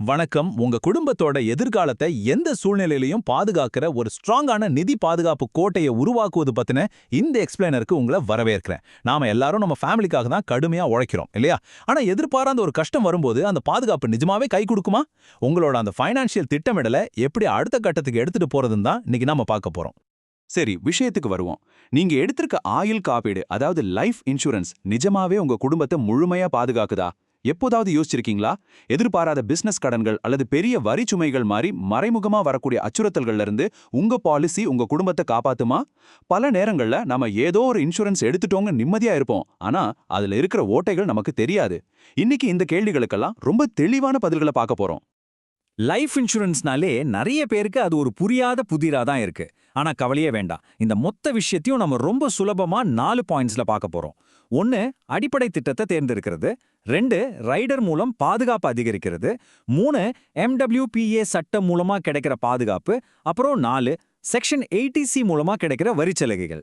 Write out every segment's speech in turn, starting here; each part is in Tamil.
வணக்கம். உங்க குடும்பத்தோட எதிர்காலத்தை எந்த சூழ்நிலையிலையும் பாதுகாக்கிற ஒரு ஸ்ட்ராங்கான நிதி பாதுகாப்பு கோட்டையை உருவாக்குவது பத்தின இந்த எக்ஸ்பிளைனருக்கு உங்களை வரவேற்கிறேன். நாம எல்லாரும் நம்ம ஃபேமிலிக்காக தான் கடுமையா உழைக்கிறோம் இல்லையா? ஆனா எதிர்பாராத ஒரு கஷ்டம் வரும்போது அந்த பாதுகாப்பு நிஜமாவே கை கொடுக்குமா? உங்களோட அந்த ஃபைனான்சியல் திட்டமிடலை எப்படி அடுத்த கட்டத்துக்கு எடுத்துட்டு போறதுன்னு தான் இன்னைக்கு நாம பார்க்க போறோம். சரி, விஷயத்துக்கு வருவோம். நீங்க எடுத்திருக்க ஆயுள் காப்பீடு, அதாவது லைஃப் இன்சூரன்ஸ், நிஜமாவே உங்க குடும்பத்தை முழுமையா பாதுகாக்குதா? எப்போதாவது யோசிச்சிருக்கீங்களா? எதிர்பாராத பிசினஸ் கடன்கள் அல்லது பெரிய வரி சுமைகள் மாதிரி மறைமுகமா வரக்கூடிய அச்சுறுத்தல்கள்ல இருந்து உங்க பாலிசி உங்க குடும்பத்தை காப்பாத்துமா? பல நேரங்கள்ல நம்ம ஏதோ ஒரு இன்சூரன்ஸ் எடுத்துட்டோங்க நிம்மதியா இருப்போம், ஆனா அதுல இருக்கிற ஓட்டைகள் நமக்கு தெரியாது. இன்னைக்கு இந்த கேள்விகளுக்கெல்லாம் ரொம்ப தெளிவான பதில்களை பார்க்க போறோம். லைஃப் இன்சூரன்ஸ்னாலே நிறைய பேருக்கு அது ஒரு புரியாத புதிரா தான் இருக்கு. ஆனா கவலையே வேண்டாம், இந்த மொத்த விஷயத்தையும் நம்ம ரொம்ப சுலபமா 4 பாயிண்ட்ஸ்ல பார்க்க போறோம். 1, அடிப்படை திட்டத்தை தேர்ந்தெடுக்கிறது. 2, ரைடர் மூலம் பாதுகாப்பு அதிகரிக்கிறது. 3, MWPA சட்டம் மூலமா கிடைக்கிற பாதுகாப்பு. அப்புறம் 4, செக்ஷன் 80C மூலமா கிடைக்கிற வரிச்சலுகைகள்.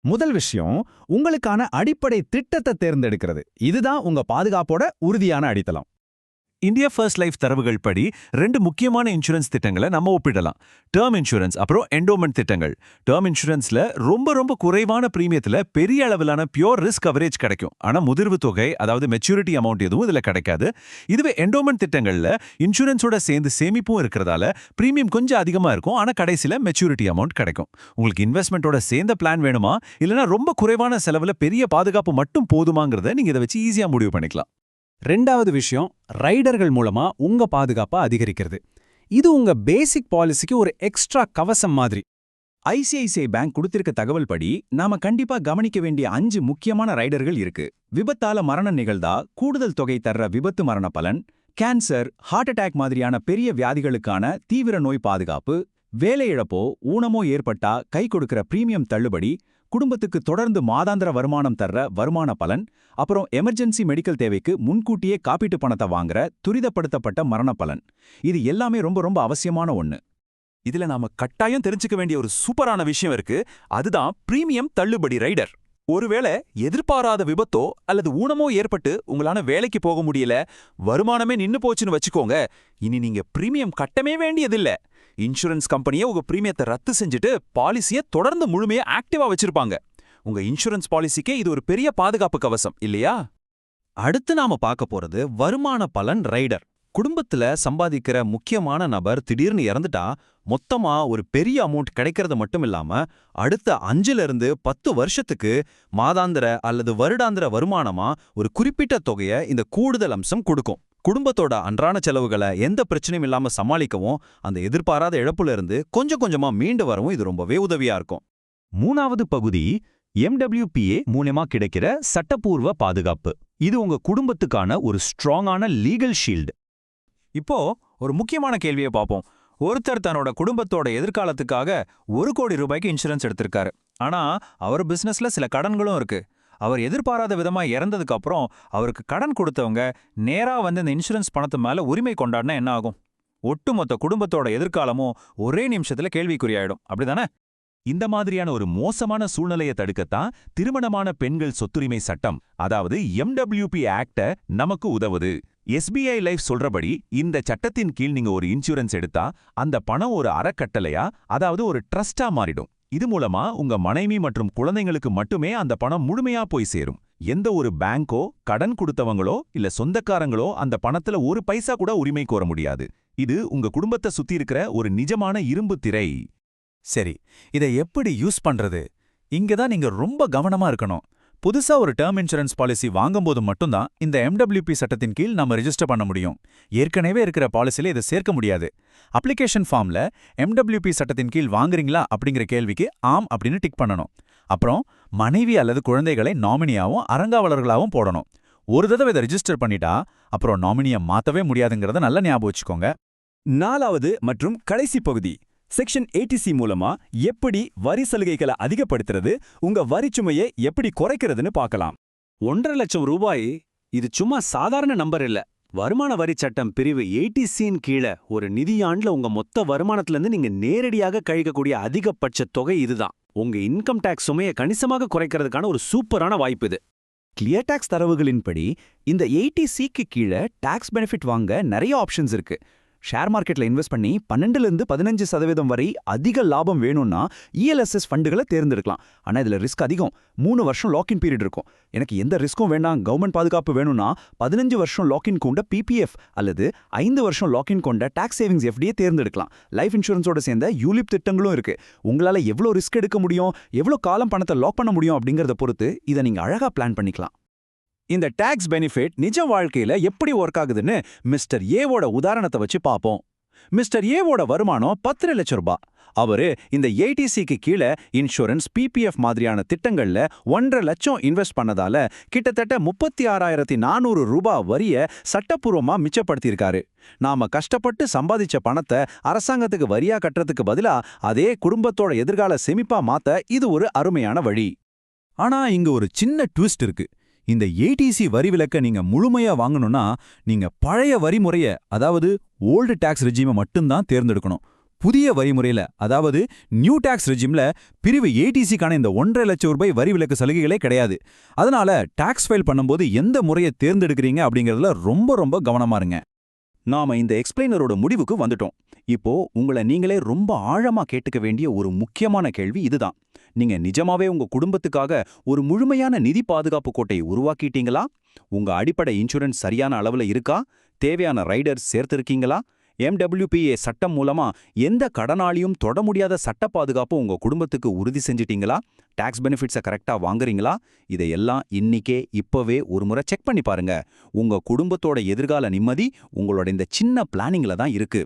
முதல் விஷயம், உங்களுக்கான அடிப்படை திட்டத்தை தேர்ந்தெடுக்கிறது. இதுதான் உங்க பாதுகாப்போட உறுதியான அடித்தளம். இந்தியா ஃபர்ஸ்ட் லைஃப் தரவுகள் படி 2 முக்கியமான இன்சூரன்ஸ் திட்டங்களை நம்ம ஒப்பிடலாம். டேர்ம் இன்சூரன்ஸ் அப்புறம் என்டோமெண்ட் திட்டங்கள். டேர்ம் இன்சூரன்ஸ்ல ரொம்ப குறைவான பிரீமியத்துல பெரிய அளவிலான பியூர் ரிஸ்க் கவரேஜ் கிடைக்கும். ஆனா முதிர்வு தொகை, அதாவது மெச்சூரிட்டி அமௌண்ட் எதுவும் இதுல கிடைக்காது. இதுவே என்டோமெண்ட் திட்டங்கள்ல இன்சூரன்ஸோட சேர்ந்து சேமிப்பும் இருக்கிறதால பிரீமியம் கொஞ்சம் அதிகமா இருக்கும், ஆனா கடைசியில மெச்சூரிட்டி அமௌண்ட் கிடைக்கும். உங்களுக்கு இன்வெஸ்ட்மெண்ட்டோட சேர்ந்த பிளான் வேணுமா, இல்லைன்னா ரொம்ப குறைவான செலவுல பெரிய பாதுகாப்பு மட்டும் போதுமாங்கிறத நீங்க இதை வச்சு ஈஸியா முடிவு பண்ணிக்கலாம். ரெண்டாவது விஷயம், ரைடர்கள் மூலமா உங்க பாதுகாப்பை அதிகரிக்கிறது. இது உங்க பேசிக் பாலிசிக்கு ஒரு எக்ஸ்ட்ரா கவசம் மாதிரி. ஐசிஐசிஐ பேங்க் கொடுத்திருக்க தகவல் படி நாம கண்டிப்பா கவனிக்க வேண்டிய 5 முக்கியமான ரைடர்கள் இருக்கு. விபத்தால மரணம் நிகழ்ந்தா கூடுதல் தொகை தர்ற விபத்து மரண பலன், கேன்சர், ஹார்ட் அட்டாக் மாதிரியான பெரிய வியாதிகளுக்கான தீவிர நோய் பாதுகாப்பு, வேலை இழப்போ ஊனமோ ஏற்பட்டா கை கொடுக்கிற பிரீமியம் தள்ளுபடி, குடும்பத்துக்கு தொடர்ந்து மாதாந்திர வருமானம் தர்ற வருமான பலன், அப்புறம் எமர்ஜென்சி மெடிக்கல் தேவைக்கு முன்கூட்டியே காப்பீட்டு பணத்தை வாங்குற துரிதப்படுத்தப்பட்ட மரண பலன். இது எல்லாமே ரொம்ப அவசியமான ஒண்ணு. இதுல நாம கட்டாயம் தெரிஞ்சுக்க வேண்டிய ஒரு சூப்பரான விஷயம் இருக்கு. அதுதான் பிரீமியம் தள்ளுபடி ரைடர். ஒருவேளை எதிர்பாராத விபத்தோ அல்லது ஊனமோ ஏற்பட்டு உங்களால வேலைக்கு போக முடியல, வருமானமே நின்னு போச்சுன்னு வச்சுக்கோங்க, இனி நீங்க பிரீமியம் கட்டமே வேண்டியதில்ல. இன்சூரன்ஸ் கம்பெனியே உங்க பிரீமியத்தை ரத்து செஞ்சுட்டு பாலிசியை தொடர்ந்து முழுமையா ஆக்டிவா வச்சிருப்பாங்க. உங்க இன்சூரன்ஸ் பாலிசிக்கே இது ஒரு பெரிய பாதுகாப்பு கவசம் இல்லையா? அடுத்து நாம பார்க்க போறது வருமான பலன் ரைடர். குடும்பத்துல சம்பாதிக்கிற முக்கியமான நபர் திடீர்னு இறந்துட்டா மொத்தமா ஒரு பெரிய அமௌண்ட் கிடைக்கிறது மட்டும் இல்லாம அடுத்த 5 to 10 வருஷத்துக்கு மாதாந்திர அல்லது வருடாந்திர வருமானமா ஒரு குறிப்பிட்ட தொகையை இந்த கூடுதல் அம்சம் கொடுக்கும். குடும்பத்தோட அன்றாட செலவுகளை எந்த பிரச்சனையும் இல்லாம சமாளிக்கவும் அந்த எதிர்பாராத இழப்புல இருந்து கொஞ்சம் கொஞ்சமா மீண்டு வரவும் இது ரொம்பவே உதவியா இருக்கும். 3வது பகுதி, MWPA மூலமா கிடைக்கிற சட்டப்பூர்வ பாதுகாப்பு. இது உங்க குடும்பத்துக்கான ஒரு ஸ்ட்ராங்கான லீகல் ஷீல்டு. இப்போ ஒரு முக்கியமான கேள்வியை பார்ப்போம். ஒருத்தர் தன்னோட குடும்பத்தோட எதிர்காலத்துக்காக 1 கோடி ரூபாய்க்கு இன்சூரன்ஸ் எடுத்திருக்காரு. ஆனா அவர் பிசினஸ்ல சில கடன்களும் இருக்கு. அவர் எதிர்பாராத விதமா இறந்ததுக்கு அப்புறம் அவருக்கு கடன் கொடுத்தவங்க நேரா வந்து இந்த இன்சூரன்ஸ் பணத்து மேல உரிமை கொண்டாடினா என்ன ஆகும்? ஒட்டுமொத்த குடும்பத்தோட எதிர்காலமும் ஒரே நிமிஷத்துல கேள்விக்குறியாயிடும், அப்படிதானே? இந்த மாதிரியான ஒரு மோசமான சூழ்நிலையை தடுக்கத்தான் திருமணமான பெண்கள் சொத்துரிமை சட்டம், அதாவது MWP ஆக்ட நமக்கு உதவுது. SBI லைஃப் சொல்றபடி இந்த சட்டத்தின் கீழ் நீங்க ஒரு இன்சூரன்ஸ் எடுத்தா அந்த பணம் ஒரு அறக்கட்டளையா, அதாவது ஒரு ட்ரஸ்டா மாறிடும். இது மூலமா உங்க மனைவி மற்றும் குழந்தைங்களுக்கு மட்டுமே அந்த பணம் முழுமையா போய் சேரும். எந்த ஒரு பேங்கோ, கடன் கொடுத்தவங்களோ இல்ல சொந்தக்காரங்களோ அந்த பணத்துல ஒரு பைசா கூட உரிமை கோர முடியாது. இது உங்க குடும்பத்தை சுத்தி இருக்கிற ஒரு நிஜமான இரும்பு திரை. சரி, இதை எப்படி யூஸ் பண்றது? இங்கதான் நீங்க ரொம்ப கவனமா இருக்கணும். புதுசா ஒரு டேர்ம் இன்சூரன்ஸ் பாலிசி வாங்கும்போது மட்டும்தான் இந்த MWP சட்டத்தின் கீழ் நம்ம ரெஜிஸ்டர் பண்ண முடியும். ஏற்கனவே இருக்கிற பாலிசில இதை சேர்க்க முடியாது. அப்ளிகேஷன் ஃபார்ம்ல MWP சட்டத்தின் கீழ் வாங்குறீங்களா அப்படிங்கிற கேள்விக்கு ஆம் அப்படின்னு டிக் பண்ணணும். அப்புறம் மனைவி அல்லது குழந்தைகளை நாமினியாவும் அறங்காவலர்களாவும் போடணும். ஒரு தடவை இதை ரெஜிஸ்டர் பண்ணிட்டா அப்புறம் நாமினியை மாத்தவே முடியாதுங்கிறத நல்லா ஞாபகம் வச்சுக்கோங்க. 4வது மற்றும் கடைசி பகுதி, செக்ஷன் 80C மூலமா எப்படி வரி சலுகைகளை அதிகப்படுத்துறது, உங்க வரிச்சுமையை எப்படி குறைக்கிறதுன்னு பார்க்கலாம். 1.5 லட்சம் ரூபாய் இது சும்மா சாதாரண நம்பர் இல்ல. வருமான வரி சட்டம் பிரிவு 80Cன் கீழே ஒரு நிதியாண்டுல உங்க மொத்த வருமானத்திலிருந்து நீங்க நேரடியாக கழிக்கக்கூடிய அதிகபட்ச தொகை இதுதான். உங்க இன்கம் டாக்ஸ் சுமையை கணிசமாக குறைக்கிறதுக்கான ஒரு சூப்பரான வாய்ப்பு இது. கிளியர் டாக்ஸ் தரவுகளின்படி இந்த 80Cக்கு கீழே டாக்ஸ் பெனிஃபிட் வாங்க நிறைய ஆப்ஷன்ஸ் இருக்கு. ஷேர் மார்க்கெட்ல இன்வெஸ்ட் பண்ணி 12-15% வரை அதிக லாபம் வேணும்னா இஎல்எஸ்எஸ் ஃபண்டுகளை தேர்ந்தெடுக்கலாம். ஆனா இதுல ரிஸ்க் அதிகம். 3 வருஷம் லாக்இன் பீரியட் இருக்கும். எனக்கு எந்த ரிஸ்க்கும் வேண்டாம், கவர்மெண்ட் பாதுகாப்பு வேணும்னா 15 வருஷம் லாக்இன் கொண்ட பிபிஎஃப் அல்லது 5 வருஷம் லாக்இன் கொண்ட டாக்ஸ் சேவிங்ஸ் எஃப்டியை தேர்ந்தெடுக்கலாம். லைஃப் இன்சூரன்ஸோட சேர்ந்த யூலிப் திட்டங்களும் இருக்கு. உங்களால எவ்வளவு ரிஸ்க் எடுக்க முடியும், எவ்வளவு காலம் பணத்தை லாக் பண்ண முடியும் அப்படிங்கறத பொறுத்து இதை நீங்க அழகா பிளான் பண்ணிக்கலாம். இந்த டாக்ஸ் பெனிஃபிட் நிஜ வாழ்க்கையில எப்படி ஒர்க் ஆகுதுன்னு மிஸ்டர் ஏவோட உதாரணத்தை வச்சு பார்ப்போம். மிஸ்டர் ஏவோட வருமானம் 10 லட்சம் ரூபாய். அவரு இந்த ஏடிசிக்கு கீழே இன்சூரன்ஸ், பிபிஎஃப் மாதிரியான திட்டங்கள்ல 1.5 லட்சம் இன்வெஸ்ட் பண்ணதால கிட்டத்தட்ட 36,400 ரூபாய் வரிய சட்டப்பூர்வமா மிச்சப்படுத்தியிருக்காரு. நாம கஷ்டப்பட்டு சம்பாதிச்ச பணத்தை அரசாங்கத்துக்கு வரியா கட்டுறதுக்கு பதிலா அதே குடும்பத்தோட எதிர்கால சேமிப்பா மாத்த இது ஒரு அருமையான வழி. ஆனா இங்க ஒரு சின்ன ட்விஸ்ட் இருக்கு. இந்த ஏடிசி வரி விலக்க நீங்க முழுமையா வாங்கணும்னா நீங்க பழைய வரிமுறைய, அதாவது ஓல்டு டாக்ஸ் ரெஜிமை மட்டும்தான் தேர்ந்தெடுக்கணும். புதிய வரிமுறையில, அதாவது நியூ டாக்ஸ் ரெஜிம்ல பிரிவு ஏடிசிக்கான இந்த 1.5 லட்சம் ரூபாய் வரி விலக்கு சலுகைகளே கிடையாது. அதனால டாக்ஸ் ஃபைல் பண்ணும்போது எந்த முறையை தேர்ந்தெடுக்கிறீங்க அப்படிங்கறதுல ரொம்ப கவனமா இருங்க. நாம இந்த எக்ஸ்பிளைனரோட முடிவுக்கு வந்துட்டோம். இப்போ உங்களை நீங்களே ரொம்ப ஆழமா கேட்டுக்க வேண்டிய ஒரு முக்கியமான கேள்வி இதுதான். நீங்க நிஜமாவே உங்க குடும்பத்துக்காக ஒரு முழுமையான நிதி பாதுகாப்பு கோட்டையை உருவாக்கிட்டீங்களா? உங்க அடிப்படை இன்சூரன்ஸ் சரியான அளவுல இருக்கா? தேவையான ரைடர்ஸ் சேர்த்திருக்கீங்களா? MWPA சட்டம் மூலமா எந்த கடனாளியும் தொட முடியாத சட்ட பாதுகாப்பு உங்க குடும்பத்துக்கு உறுதி செஞ்சிட்டீங்களா? டாக்ஸ் பெனிஃபிட்ஸை கரெக்டா வாங்குறீங்களா? இதையெல்லாம் இப்பவே ஒரு முறை செக் பண்ணி பாருங்க. உங்க குடும்பத்தோட எதிர்கால நிம்மதி உங்களோட இந்த சின்ன பிளானிங்ல தான் இருக்கு.